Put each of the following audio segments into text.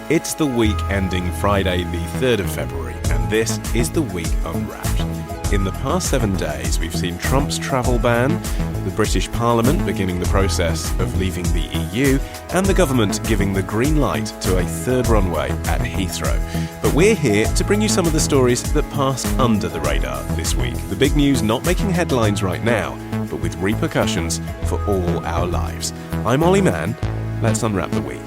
It's the week ending Friday the 3rd of February, and this is the Week Unwrapped. In the past 7 days, we've seen Trump's travel ban, the British Parliament beginning the process of leaving the EU, and the government giving the green light to a third runway at Heathrow. But we're here to bring you some of the stories that passed under the radar this week. The big news not making headlines right now, but with repercussions for all our lives. I'm Olly Mann. Let's unwrap the week.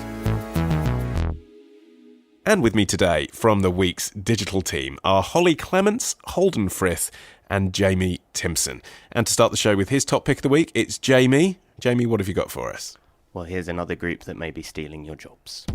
And with me today from the week's digital team are Hollie Clemence, Holden Frith and Jamie Timson. And to start the show with his top pick of the week, it's Jamie. Jamie, what have you got for us? Well, here's another group that may be stealing your jobs.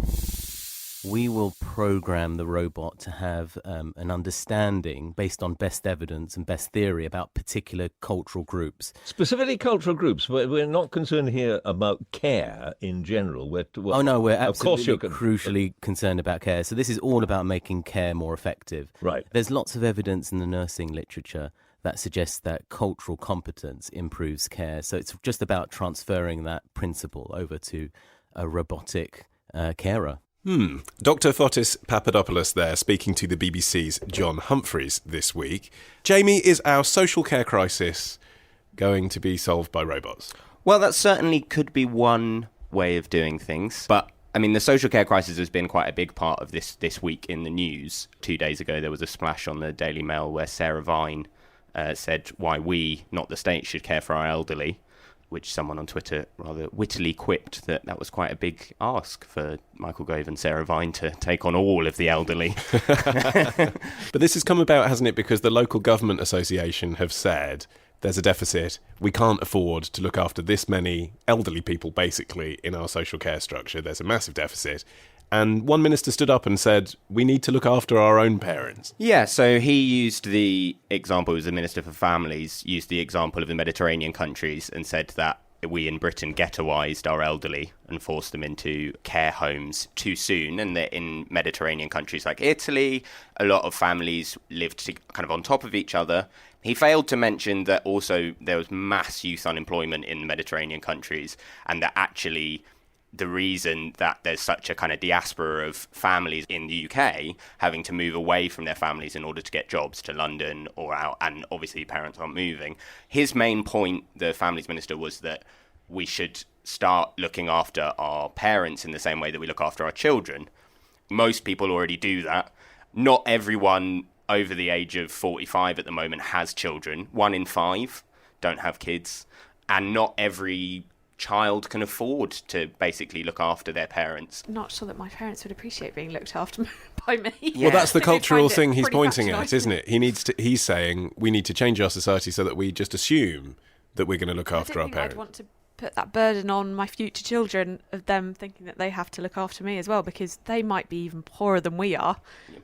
We will program the robot to have an understanding based on best evidence and best theory about particular cultural groups. Specifically cultural groups. We're not concerned here about care in general. We're absolutely crucially concerned about care. So this is all about making care more effective. Right. There's lots of evidence in the nursing literature that suggests that cultural competence improves care. So it's just about transferring that principle over to a robotic carer. Dr. Fotis Papadopoulos there, speaking to the BBC's John Humphreys this week. Jamie, is our social care crisis going to be solved by robots? Well, that certainly could be one way of doing things. But, I mean, the social care crisis has been quite a big part of this week in the news. 2 days ago, there was a splash on the Daily Mail where Sarah Vine said why we, not the state, should care for our elderly, which someone on Twitter rather wittily quipped that was quite a big ask for Michael Gove and Sarah Vine to take on all of the elderly. But this has come about, hasn't it, because the local government association have said there's a deficit. We can't afford to look after this many elderly people, basically, in our social care structure. There's a massive deficit. And one minister stood up and said, we need to look after our own parents. Yeah, so he used the example, as the Minister for Families, used the example of the Mediterranean countries and said that we in Britain ghettoised our elderly and forced them into care homes too soon, and that in Mediterranean countries like Italy, a lot of families lived kind of on top of each other. He failed to mention that also there was mass youth unemployment in the Mediterranean countries, and that actually the reason that there's such a kind of diaspora of families in the UK having to move away from their families in order to get jobs to London or out, and obviously parents aren't moving. His main point, the Families Minister, was that we should start looking after our parents in the same way that we look after our children. Most people already do that. Not everyone over the age of 45 at the moment has children. 1 in 5 don't have kids. And not every child can afford to basically look after their parents. Not sure that my parents would appreciate being looked after by me. Yeah. Well, that's the cultural thing he's pointing at, isn't it? He's saying we need to change our society so that we just assume that we're going to look after our parents. I'd want to put that burden on my future children of them thinking that they have to look after me as well, because they might be even poorer than we are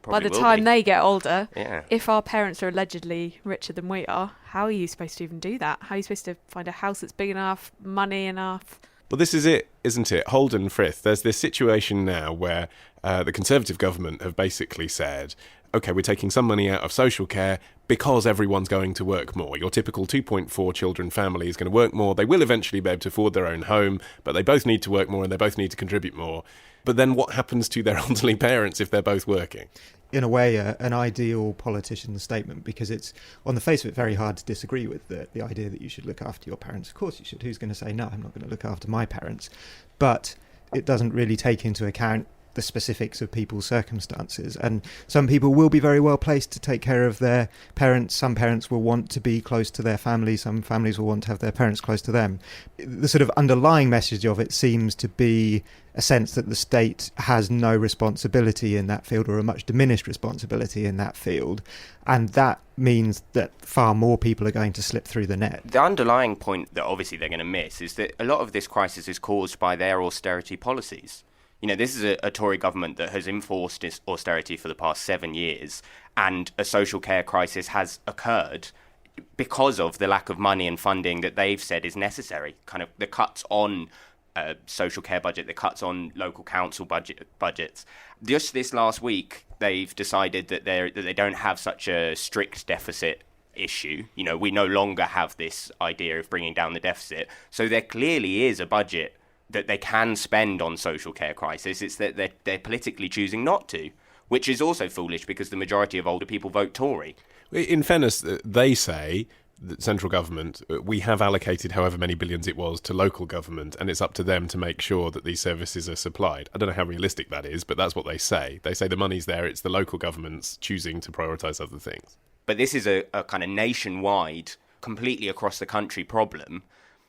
by the time they get older. Yeah. If our parents are allegedly richer than we are, how are you supposed to even do that? How are you supposed to find a house that's big enough, money enough? Well, this is it, isn't it? Holden, Frith, there's this situation now where the Conservative government have basically said, OK, we're taking some money out of social care because everyone's going to work more. Your typical 2.4 children family is going to work more. They will eventually be able to afford their own home, but they both need to work more and they both need to contribute more. But then what happens to their elderly parents if they're both working? In a way, an ideal politician's statement, because it's, on the face of it, very hard to disagree with the idea that you should look after your parents. Of course you should. Who's going to say, no, I'm not going to look after my parents? But it doesn't really take into account the specifics of people's circumstances, and some people will be very well placed to take care of their parents. Some parents will want to be close to their family. Some families will want to have their parents close to them. The sort of underlying message of it seems to be a sense that the state has no responsibility in that field, or a much diminished responsibility in that field, and that means that far more people are going to slip through the net. The underlying point that obviously they're going to miss is that a lot of this crisis is caused by their austerity policies. You know, this is a Tory government that has enforced this austerity for the past 7 years, and a social care crisis has occurred because of the lack of money and funding that they've said is necessary. Kind of the cuts on social care budget, the cuts on local council budgets. Just this last week, they've decided that they don't have such a strict deficit issue. You know, we no longer have this idea of bringing down the deficit. So there clearly is a budget that they can spend on social care crisis. It's that they're politically choosing not to, which is also foolish because the majority of older people vote Tory. In fairness, they say, the central government, we have allocated however many billions it was to local government, and it's up to them to make sure that these services are supplied. I don't know how realistic that is, but that's what they say. They say the money's there, it's the local governments choosing to prioritise other things. But this is a kind of nationwide, completely across the country problem.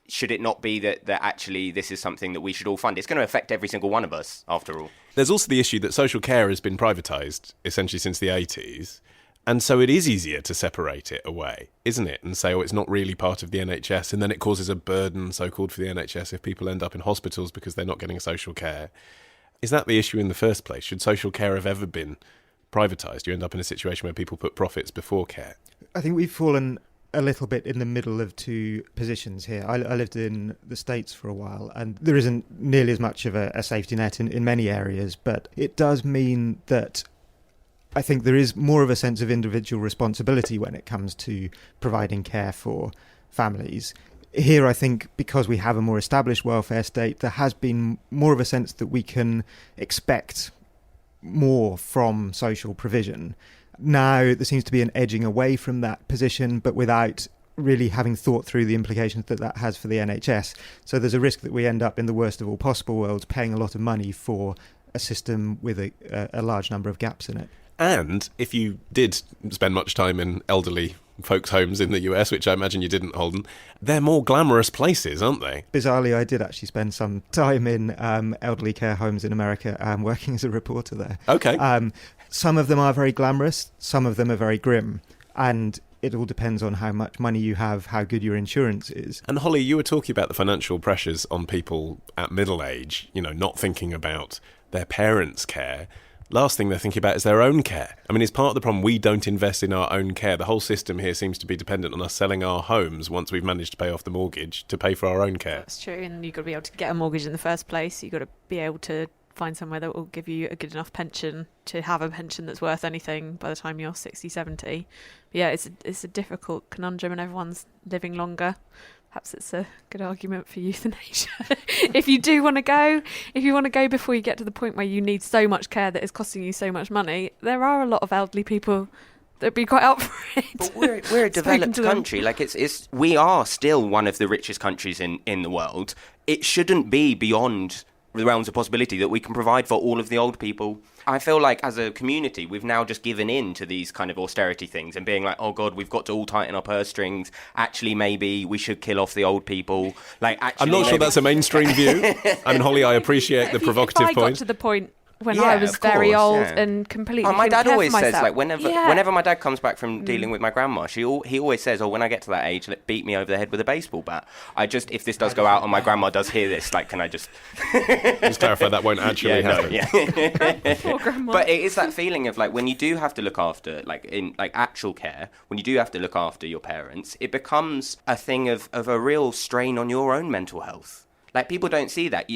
Should it not be that actually this is something that we should all fund? It's going to affect every single one of us, after all. There's also the issue that social care has been privatised, essentially since the 80s, and so it is easier to separate it away, isn't it? And say, oh, it's not really part of the NHS, and then it causes a burden, so-called, for the NHS if people end up in hospitals because they're not getting social care. Is that the issue in the first place? Should social care have ever been privatised? You end up in a situation where people put profits before care. I think we've fallen a little bit in the middle of two positions here. I lived in the States for a while, and there isn't nearly as much of a safety net in many areas, but it does mean that I think there is more of a sense of individual responsibility when it comes to providing care for families. Here, I think, because we have a more established welfare state, there has been more of a sense that we can expect more from social provision. Now, there seems to be an edging away from that position, but without really having thought through the implications that has for the NHS. So there's a risk that we end up in the worst of all possible worlds, paying a lot of money for a system with a large number of gaps in it. And if you did spend much time in elderly folks' homes in the US, which I imagine you didn't, Holden, they're more glamorous places, aren't they? Bizarrely, I did actually spend some time in elderly care homes in America, working as a reporter there. Okay. Some of them are very glamorous, some of them are very grim, and it all depends on how much money you have, how good your insurance is. And Holly, you were talking about the financial pressures on people at middle age, not thinking about their parents' care. Last thing they're thinking about is their own care. I mean, it's part of the problem. We don't invest in our own care. The whole system here seems to be dependent on us selling our homes once we've managed to pay off the mortgage to pay for our own care. That's true, and you've got to be able to get a mortgage in the first place. You've got to be able to find somewhere that will give you a good enough pension to have a pension that's worth anything by the time you're 60, 70. But yeah, it's a difficult conundrum, and everyone's living longer. Perhaps it's a good argument for euthanasia. If you want to go before you get to the point where you need so much care that it's costing you so much money, there are a lot of elderly people that'd be quite up for it. But we're a developed country. Like we are still one of the richest countries in the world. It shouldn't be beyond the realms of possibility that we can provide for all of the old people. I feel like as a community, we've now just given in to these kind of austerity things and being like, oh God, we've got to all tighten our purse strings. Actually, maybe we should kill off the old people. I'm not sure that's a mainstream view. I mean, Holly, I appreciate the provocative point. If I got to the point when I was very old and completely my dad always says, myself. whenever my dad comes back from dealing with my grandma, he always says, when I get to that age, beat me over the head with a baseball bat. If this does go out and my grandma does hear this, can I just... Just clarify, that won't actually happen. Poor grandma. But it is that feeling of, when you do have to look after, in actual care, when you do have to look after your parents, it becomes a thing of a real strain on your own mental health. People don't see that.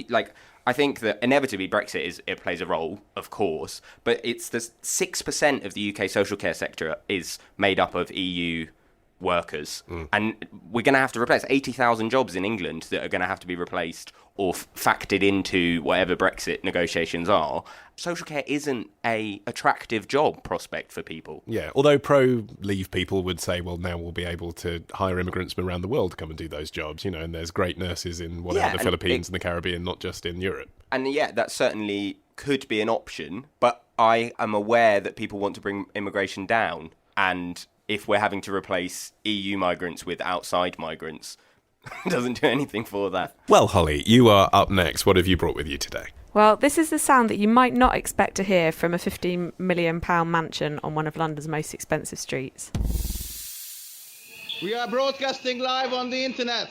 I think that inevitably Brexit it plays a role, of course, but it's the 6% of the UK social care sector is made up of EU workers. And we're going to have to replace 80,000 jobs in England that are going to have to be replaced or factored into whatever Brexit negotiations are. Social care isn't a attractive job prospect for people. Yeah, although pro-leave people would say, well, now we'll be able to hire immigrants from around the world to come and do those jobs, and there's great nurses in the Philippines and the Caribbean, not just in Europe. And yeah, that certainly could be an option, but I am aware that people want to bring immigration down, and if we're having to replace EU migrants with outside migrants, it doesn't do anything for that. Well, Holly, you are up next. What have you brought with you today? Well, this is the sound that you might not expect to hear from a £15 million mansion on one of London's most expensive streets. We are broadcasting live on the internet.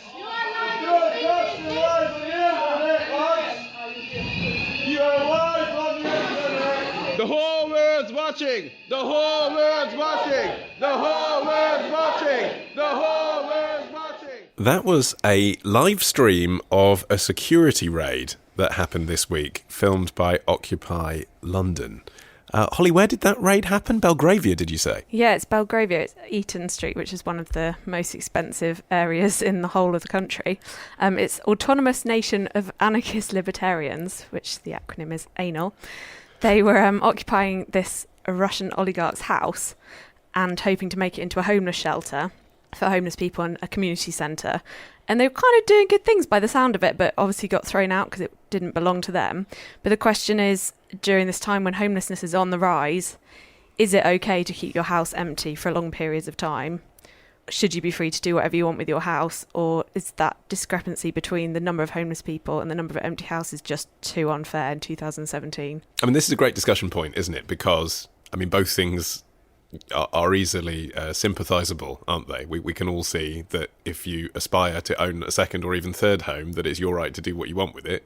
The whole world's watching. The whole world's watching. The whole world's watching. The whole world's watching. That was a live stream of a security raid that happened this week, filmed by Occupy London. Holly, where did that raid happen? Belgravia, did you say? Yeah, it's Belgravia. It's Eaton Street, which is one of the most expensive areas in the whole of the country. It's Autonomous Nation of Anarchist Libertarians, which the acronym is ANAL. They were occupying this Russian oligarch's house and hoping to make it into a homeless shelter for homeless people and a community centre. And they were kind of doing good things by the sound of it, but obviously got thrown out because it didn't belong to them. But the question is, during this time when homelessness is on the rise, is it okay to keep your house empty for long periods of time? Should you be free to do whatever you want with your house? Or is that discrepancy between the number of homeless people and the number of empty houses just too unfair in 2017? I mean, this is a great discussion point, isn't it? Because, I mean, both things are easily sympathisable, aren't they? We can all see that if you aspire to own a second or even third home, that it's your right to do what you want with it.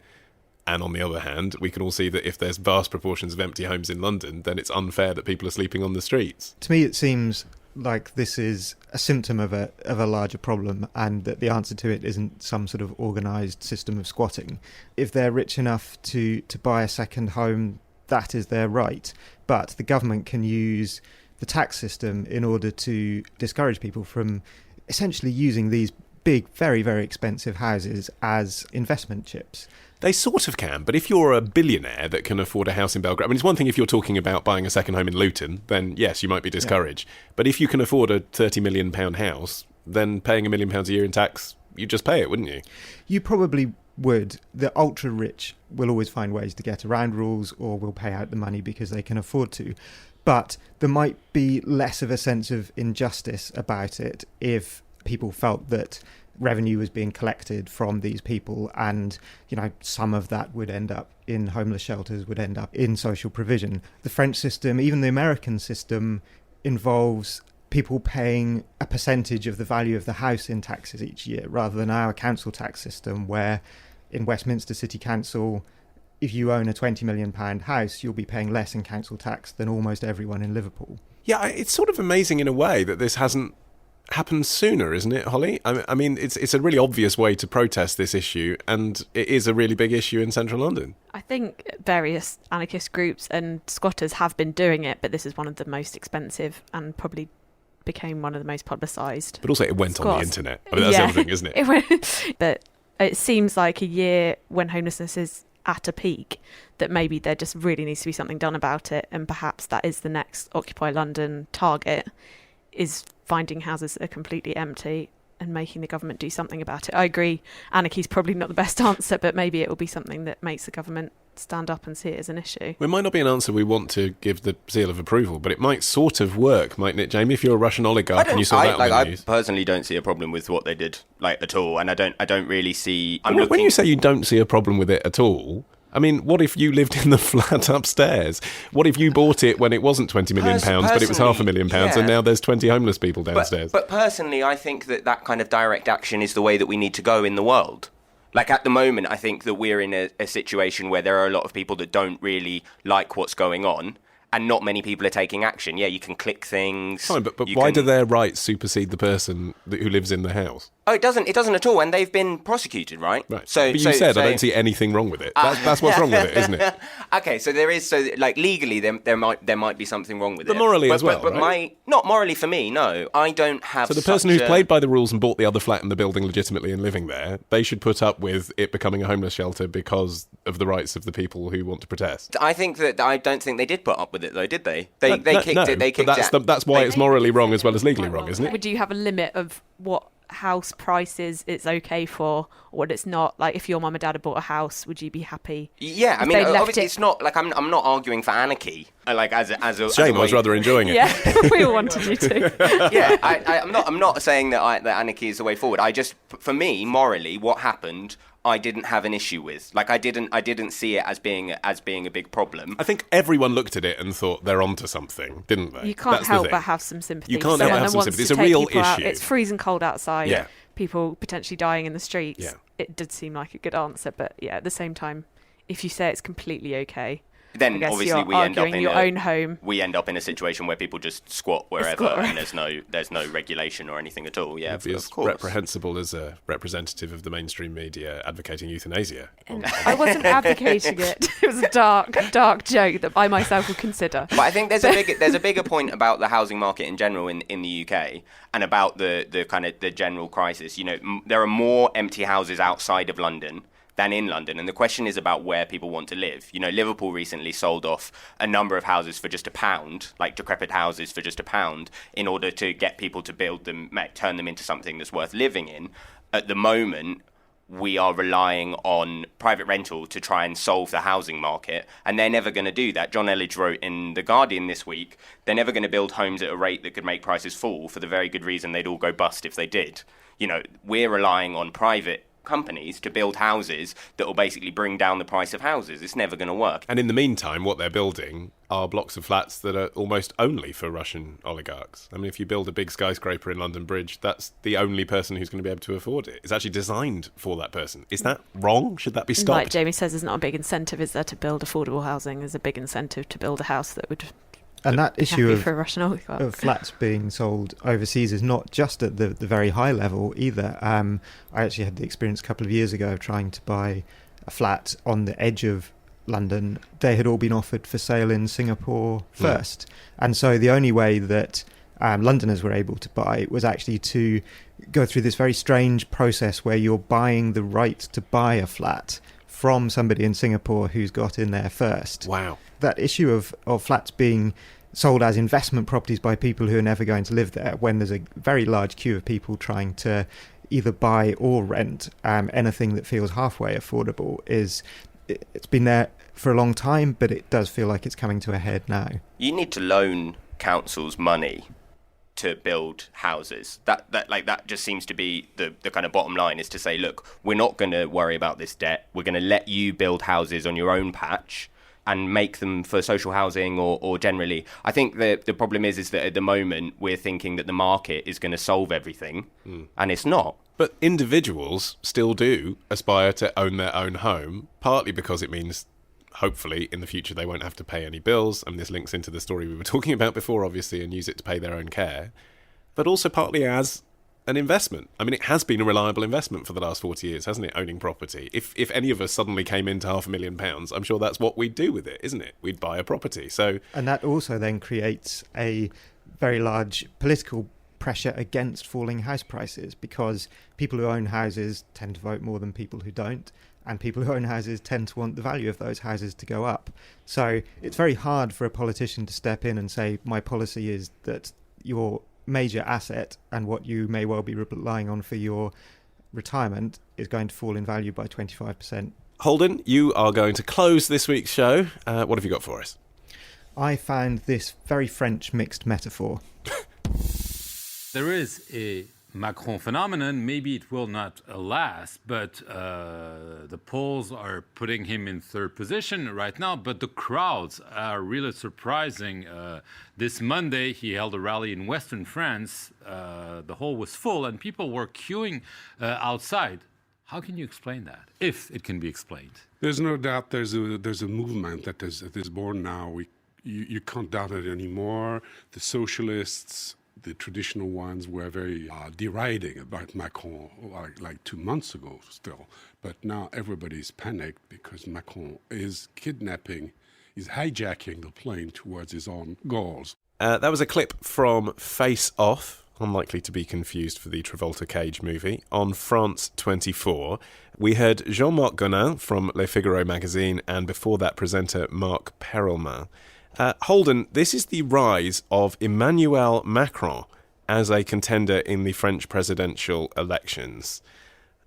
And on the other hand, we can all see that if there's vast proportions of empty homes in London, then it's unfair that people are sleeping on the streets. To me, it seems like this is a symptom of a larger problem, and that the answer to it isn't some sort of organised system of squatting. If they're rich enough to buy a second home, that is their right. But the government can use the tax system in order to discourage people from essentially using these big, very, very expensive houses as investment chips. They sort of can, but if you're a billionaire that can afford a house in Belgrade, I mean, it's one thing if you're talking about buying a second home in Luton, then yes, you might be discouraged. Yeah. But if you can afford a £30 million house, then paying £1 million a year in tax, you'd just pay it, wouldn't you? You probably would. The ultra-rich will always find ways to get around rules or will pay out the money because they can afford to. But there might be less of a sense of injustice about it if people felt that revenue was being collected from these people, and some of that would end up in homeless shelters, would end up in social provision. The French system, even the American system, involves people paying a percentage of the value of the house in taxes each year, rather than our council tax system, where in Westminster City Council, if you own a £20 million house, you'll be paying less in council tax than almost everyone in Liverpool. Yeah, it's sort of amazing in a way that this hasn't happened sooner, isn't it, Holly? I mean, it's a really obvious way to protest this issue, and it is a really big issue in central London. I think various anarchist groups and squatters have been doing it, but this is one of the most expensive and probably became one of the most publicised. But also it went on the internet. I mean, that's everything, isn't it? But it seems like a year when homelessness is at a peak, that maybe there just really needs to be something done about it, and perhaps that is the next Occupy London target, is finding houses that are completely empty and making the government do something about it. I agree, anarchy is probably not the best answer, but maybe it will be something that makes the government stand up and see it as an issue. Well, it might not be an answer we want to give the seal of approval, but it might sort of work, mightn't it, Jamie? If you're a Russian oligarch and you saw that on the news. I personally don't see a problem with what they did, at all, and I don't really see. When you say you don't see a problem with it at all, I mean, what if you lived in the flat upstairs? What if you bought it when it wasn't £20 million, but it was £500,000, and now there's 20 homeless people downstairs? But personally, I think that kind of direct action is the way that we need to go in the world. At the moment, I think that we're in a situation where there are a lot of people that don't really like what's going on, and not many people are taking action. Yeah, you can click things. Fine, but why do their rights supersede the person who lives in the house? Oh, it doesn't at all, and they've been prosecuted, right? Right. So, but you said I don't see anything wrong with it. That's what's wrong with it, isn't it? Okay, so there is. So, legally, there might be something wrong with it. But morally as well, but right? Not morally for me. No, I don't have. So the person who's played by the rules and bought the other flat in the building legitimately and living there, they should put up with it becoming a homeless shelter because of the rights of the people who want to protest. I don't think they did put up with it, though, did they? They kicked it. They kicked it. That's why it's morally wrong as well as legally wrong, isn't it? Would you have a limit of what house prices it's okay for, or what it's not? If your mum and dad had bought a house, would you be happy? Yeah, I mean, obviously it's not I'm not arguing for anarchy. As a shame, I was rather enjoying it. Yeah, we all wanted you to. Yeah, I'm not saying that anarchy is the way forward. For me, morally, what happened, I didn't have an issue with. I didn't see it as being a big problem. I think everyone looked at it and thought they're onto something, didn't they? You can't help but have some sympathy. You can't help but have some sympathy. It's a real issue. It's freezing cold outside. Yeah. People potentially dying in the streets. Yeah. It did seem like a good answer, but yeah, at the same time, if you say it's completely okay. then I guess obviously you're we end up arguing in your own home. We end up in a situation where people just squat wherever, and there's no regulation or anything at all. Yeah, It'd be of as course. reprehensible as a representative of the mainstream media advocating euthanasia. I wasn't advocating it. It was a dark joke that I myself would consider. But I think there's a bigger point about the housing market in general in the UK, and about the kind of the general crisis. You know, there are more empty houses outside of London than in London, and the question is about where people want to live. You know, Liverpool recently sold off a number of houses for just £1, like decrepit houses for just £1, in order to get people to build them, turn them into something that's worth living in. At the moment, we are relying on private rental to try and solve the housing market, and they're never going to do that. John Elledge wrote in The Guardian this week, they're never going to build homes at a rate that could make prices fall, for the very good reason they'd all go bust if they did. You know, we're relying on private companies to build houses that will basically bring down the price of houses. It's never going to work. And in the meantime, what they're building are blocks of flats that are almost only for Russian oligarchs. I mean, if you build a big skyscraper in London Bridge, that's the only person who's going to be able to afford it. It's actually designed for that person. Is that wrong? Should that be stopped? Like Jamie says, there's not a big incentive, is there, to build affordable housing? There's a big incentive to build a house that would... And that issue of flats being sold overseas is not just at the very high level either. I actually had the experience a couple of years ago of trying to buy a flat on the edge of London. They had all been offered for sale in Singapore first. And so the only way that Londoners were able to buy was actually to go through this very strange process where you're buying the right to buy a flat from somebody in Singapore who's got in there first. Wow. That issue of flats being sold as investment properties by people who are never going to live there, when there's a very large queue of people trying to either buy or rent anything that feels halfway affordable, it's been there for a long time, but it does feel like it's coming to a head now. You need to loan councils money to build houses. That just seems to be the kind of bottom line, is to say, look, we're not going to worry about this debt. We're going to let you build houses on your own patch and make them for social housing or generally. I think the problem is that at the moment we're thinking that the market is going to solve everything, and it's not. But individuals still do aspire to own their own home, partly because it means hopefully in the future they won't have to pay any bills, and this links into the story we were talking about before, obviously, and use it to pay their own care, but also partly as an investment. I mean, it has been a reliable investment for the last 40 years, hasn't it, owning property? If any of us suddenly came into £500,000, I'm sure that's what we'd do with it, isn't it? We'd buy a property. And that also then creates a very large political pressure against falling house prices, because people who own houses tend to vote more than people who don't, and people who own houses tend to want the value of those houses to go up. So it's very hard for a politician to step in and say, my policy is that your major asset and what you may well be relying on for your retirement is going to fall in value by 25%. Holden, you are going to close this week's show. What have you got for us? I found this very French mixed metaphor. There is a Macron phenomenon. Maybe it will not last, but the polls are putting him in third position right now. But the crowds are really surprising. This Monday, he held a rally in Western France. The hall was full, and people were queuing outside. How can you explain that, if it can be explained? There's no doubt there's a movement that is born now. You can't doubt it anymore. The socialists, the traditional ones, were very deriding about Macron like 2 months ago still. But now everybody's panicked because Macron is kidnapping, is hijacking the plane towards his own goals. That was a clip from Face Off, unlikely to be confused for the Travolta Cage movie, on France 24. We heard Jean-Marc Gonin from Le Figaro magazine, and before that presenter Marc Perelman. Holden, this is the rise of Emmanuel Macron as a contender in the French presidential elections.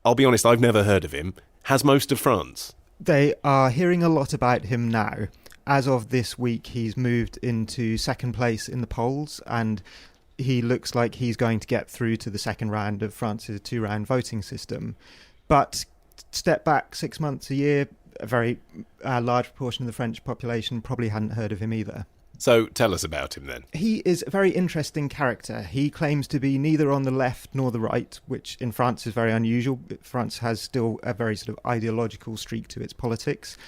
I'll be honest, I've never heard of him. Has most of France? They are hearing a lot about him now. As of this week, he's moved into second place in the polls, and he looks like he's going to get through to the second round of France's two-round voting system. But step back 6 months, a year, a very large proportion of the French population probably hadn't heard of him either. So tell us about him then. He is a very interesting character. He claims to be neither on the left nor the right, which in France is very unusual. France has still a very sort of ideological streak to its politics.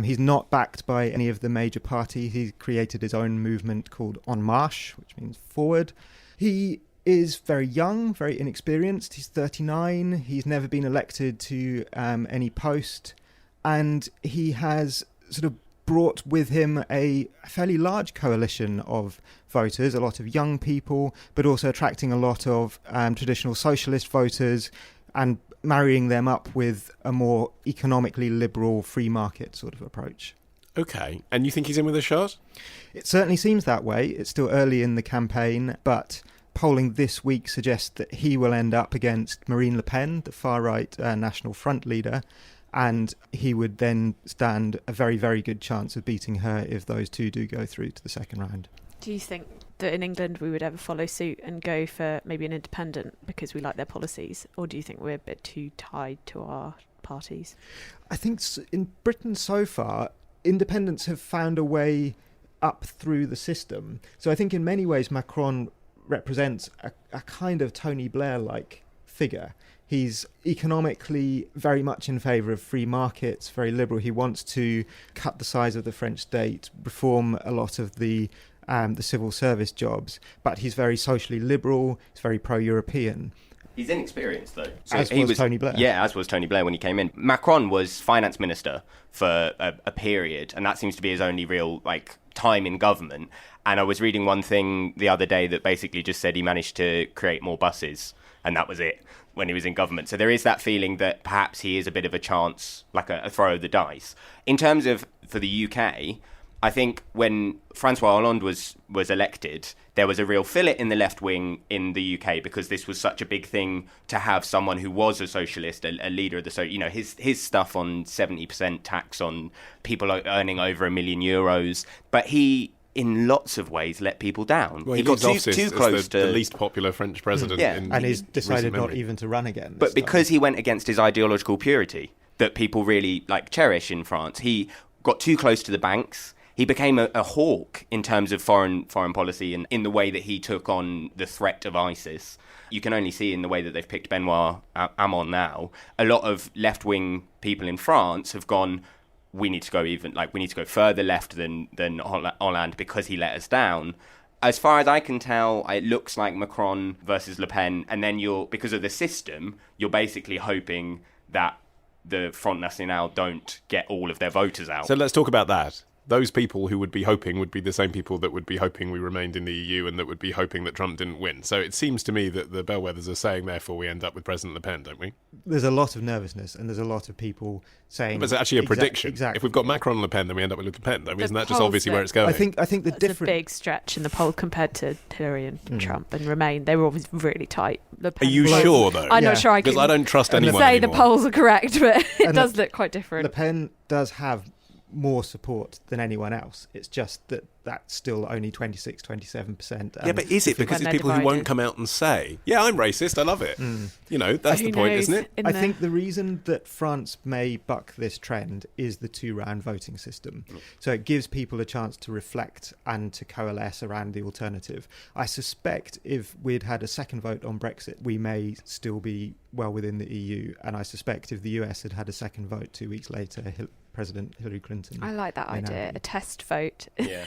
He's not backed by any of the major parties. He's created his own movement called En Marche, which means forward. He is very young, very inexperienced. He's 39. He's never been elected to any post. And he has sort of brought with him a fairly large coalition of voters, a lot of young people, but also attracting a lot of traditional socialist voters and marrying them up with a more economically liberal free market sort of approach. Okay, and you think he's in with a shot? It certainly seems that way. It's still early in the campaign, but polling this week suggests that he will end up against Marine Le Pen, the far-right National Front leader, and he would then stand a very, very good chance of beating her if those two do go through to the second round. Do you think that in England we would ever follow suit and go for maybe an independent because we like their policies, or do you think we're a bit too tied to our parties? I think in Britain so far, independents have found a way up through the system. So I think in many ways Macron represents a kind of Tony Blair-like figure. He's economically very much in favour of free markets, very liberal. He wants to cut the size of the French state, reform a lot of the civil service jobs, but he's very socially liberal, he's very pro-European. He's inexperienced, though. So as was Tony Blair. Yeah, as was Tony Blair when he came in. Macron was finance minister for a period, and that seems to be his only real time in government. And I was reading one thing the other day that basically just said he managed to create more buses, and that was it when he was in government. So there is that feeling that perhaps he is a bit of a chance, like a throw of the dice. In terms of for the UK, I think when Francois Hollande was elected, there was a real fillet in the left wing in the UK because this was such a big thing to have someone who was a socialist, a leader of the his stuff on 70% tax on people earning over €1 million. But he, in lots of ways, let people down. Well, he got too close to the least popular French president. And he's decided not even to run again. But because he went against his ideological purity that people really cherish in France, he got too close to the banks. He became a hawk in terms of foreign policy and in the way that he took on the threat of ISIS. You can only see in the way that they've picked Benoit Hamon now. A lot of left-wing people in France have gone, we need to go further left than Hollande because he let us down. As far as I can tell, it looks like Macron versus Le Pen, and then because of the system, you're basically hoping that the Front National don't get all of their voters out. So let's talk about that. Those people who would be hoping would be the same people that would be hoping we remained in the EU and that would be hoping that Trump didn't win. So it seems to me that the bellwethers are saying, therefore, we end up with President Le Pen, don't we? There's a lot of nervousness and there's a lot of people saying... But it's actually a prediction. Exactly. If we've got Macron and Le Pen, then we end up with Le Pen, don't we? Isn't that just polls obviously where it's going? I think the That's different... a big stretch in the poll compared to Hillary and Trump and Remain. They were always really tight. Le Pen Are you sure, though? I'm not sure I can because I don't trust anyone say anymore. the polls are correct, but it does look quite different. Le Pen does have more support than anyone else. It's just that that's still only 26-27%. Yeah, but is it because it's people who won't come out and say, yeah, I'm racist, I love it. That's the point, isn't it? I think the reason that France may buck this trend is the two-round voting system. So it gives people a chance to reflect and to coalesce around the alternative. I suspect if we'd had a second vote on Brexit, we may still be well within the EU. And I suspect if the US had had a second vote 2 weeks later, President Hillary Clinton... I like that idea, a test vote. Yeah.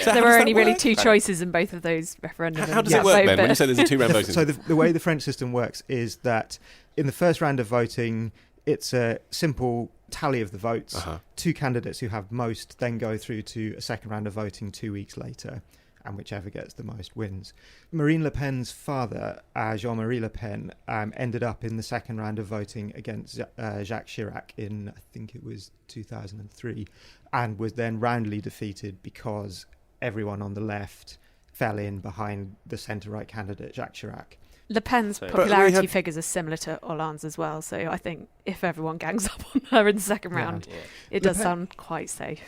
So there how were does only that really work? two choices in both of those referendums. How does it work then, when you say there's a two-round voting? So the way the French system works is that in the first round of voting, it's a simple tally of the votes. Two candidates who have most then go through to a second round of voting 2 weeks later, and whichever gets the most wins. Marine Le Pen's father, Jean-Marie Le Pen, ended up in the second round of voting against Jacques Chirac in, I think it was 2003, and was then roundly defeated because everyone on the left fell in behind the centre-right candidate, Jacques Chirac. Le Pen's popularity figures are similar to Hollande's as well, so I think if everyone gangs up on her in the second round, it does sound quite safe.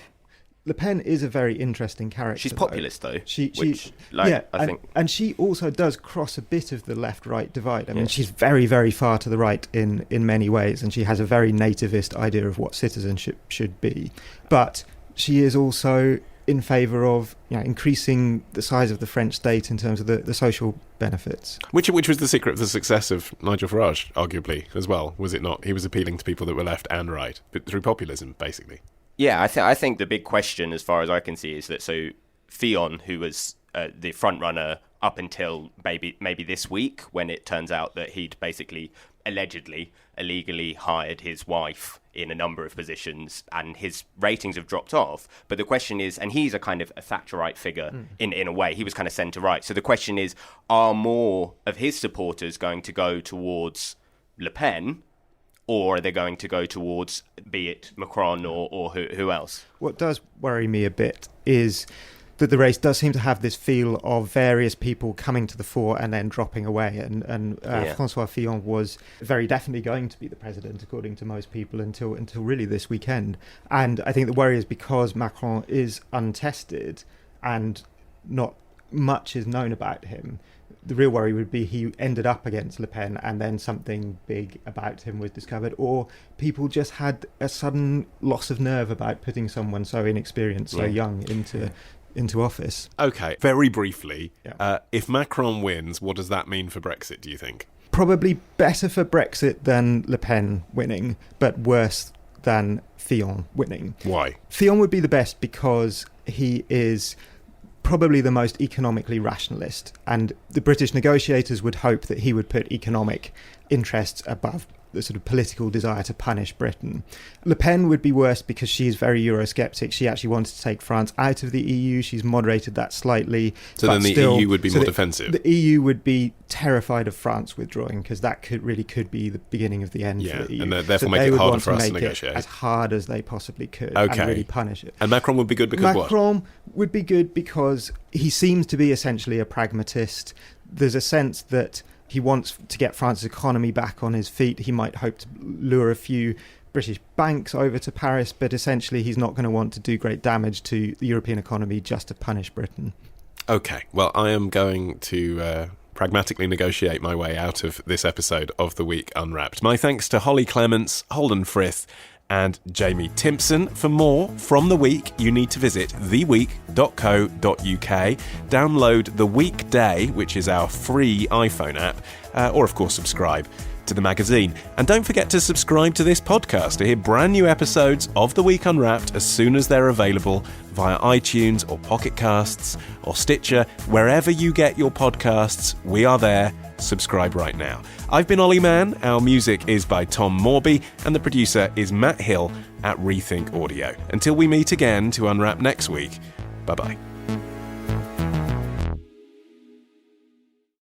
Le Pen is a very interesting character. She's populist, though. I think, and she also does cross a bit of the left-right divide. I mean, she's very, very far to the right in many ways, and she has a very nativist idea of what citizenship should be. But she is also in favour of increasing the size of the French state in terms of the social benefits. Which was the secret of the success of Nigel Farage, arguably, as well, was it not? He was appealing to people that were left and right, but through populism, basically. Yeah, I think the big question, as far as I can see, is that so Fillon, who was the front runner up until maybe this week, when it turns out that he'd basically allegedly illegally hired his wife in a number of positions, and his ratings have dropped off. But the question is, and he's a kind of a Thatcherite figure in a way, he was kind of centre-right. So the question is, are more of his supporters going to go towards Le Pen, or are they going to go towards, be it Macron or who else? What does worry me a bit is that the race does seem to have this feel of various people coming to the fore and then dropping away. And François Fillon was very definitely going to be the president, according to most people, until really this weekend. And I think the worry is because Macron is untested and not much is known about him. The real worry would be he ended up against Le Pen and then something big about him was discovered, or people just had a sudden loss of nerve about putting someone so inexperienced, so young into office. Okay, very briefly, if Macron wins, what does that mean for Brexit, do you think? Probably better for Brexit than Le Pen winning, but worse than Fillon winning. Why? Fillon would be the best because he is probably the most economically rationalist, and the British negotiators would hope that he would put economic interests above the sort of political desire to punish Britain. Le Pen would be worse because she's very Eurosceptic. She actually wanted to take France out of the EU. She's moderated that slightly. So then the EU would be more defensive. The EU would be terrified of France withdrawing, because that could be the beginning of the end for the EU. And therefore make it harder for us to negotiate. As hard as they possibly could and really punish it. And Macron would be good because Macron would be good because he seems to be essentially a pragmatist. There's a sense that he wants to get France's economy back on his feet. He might hope to lure a few British banks over to Paris, but essentially he's not going to want to do great damage to the European economy just to punish Britain. Okay, well, I am going to pragmatically negotiate my way out of this episode of The Week Unwrapped. My thanks to Hollie Clemence, Holden Frith, and Jamie Timson. For more from The Week, you need to visit theweek.co.uk, download The Weekday, which is our free iPhone app, or of course subscribe to the magazine. And don't forget to subscribe to this podcast to hear brand new episodes of The Week Unwrapped as soon as they're available via iTunes or Pocket Casts or Stitcher. Wherever you get your podcasts, we are there. Subscribe right now. I've been Olly Mann. Our music is by Tom Morby, and the producer is Matt Hill at Rethink Audio. Until we meet again to unwrap next week, bye-bye.